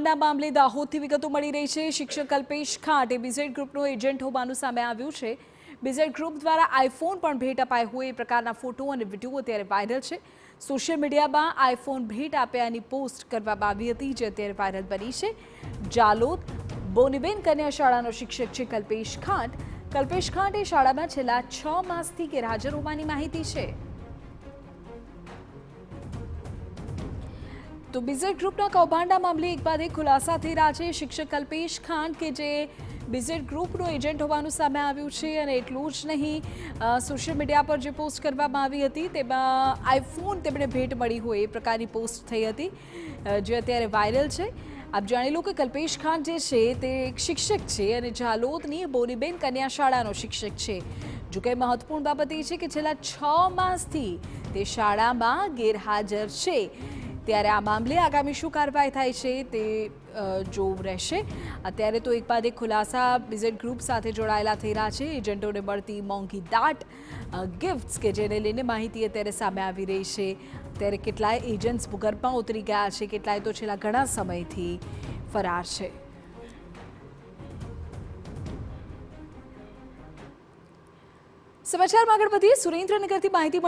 કૌભાંડના મામલે દાહોદથી વિગતો મળી રહી છે। શિક્ષક કલ્પેશ ખાંટ એ બીઝેડ ગ્રુપનો એજન્ટ હોવાનું સામે આવ્યું છે। બીઝેડ ગ્રુપ દ્વારા આઈફોન પણ ભેટ અપાય હોય એ પ્રકારના ફોટો અને વિડીયો અત્યારે વાયરલ છે। સોશિયલ મીડિયામાં આઈફોન ભેટ આપ્યાની પોસ્ટ કરવામાં આવી હતી, જે અત્યારે વાયરલ બની છે। જાલોદ બોનીબેન કન્યા શાળાનો શિક્ષક છે કલ્પેશ ખાંટ। કલ્પેશ ખાંટ એ શાળામાં છેલ્લા 6 માસથી ગેરહાજર હોવાની માહિતી છે। તો બીઝેડ ગ્રુપના કૌભાંડના મામલે એક બાદ એક ખુલાસા થઈ રહ્યા છે। શિક્ષક કલ્પેશ ખાંટ કે જે બીઝેડ ગ્રુપનો એજન્ટ હોવાનું સામે આવ્યું છે, અને એટલું જ નહીં, સોશિયલ મીડિયા પર જે પોસ્ટ કરવામાં આવી હતી તેમાં આઈફોન તેમણે ભેટ મળી હોય એ પ્રકારની પોસ્ટ થઈ હતી, જે અત્યારે વાયરલ છે। આપ જાણી લો કે કલ્પેશ ખાંટ જે છે તે એક શિક્ષક છે અને જાલોદની બોનીબેન કન્યા શાળાનો શિક્ષક છે। જો કે મહત્વપૂર્ણ બાબત એ છે કે છેલ્લા 6 માસથી તે શાળામાં ગેરહાજર છે, ત્યારે આ મામલે આગામી શું કાર્યવાહી થાય છે તે જોવું રહેશે। અત્યારે તો એક બાદ એક ખુલાસા બીઝેડ ગ્રુપ સાથે જોડાયેલા થઈ રહ્યા છે। એજન્ટોને મળતી મોંઘી દાટ ગિફ્ટ્સ કે જેને લઈને માહિતી અત્યારે સામે આવી રહી છે। ત્યારે કેટલાય એજન્ટ્સ ભૂગર્ભમાં ઉતરી ગયા છે, કેટલાય તો છેલ્લા ઘણા સમયથી ફરાર છે। સમાચારમાં આગળ વધીએ। સુરેન્દ્રનગરથી માહિતી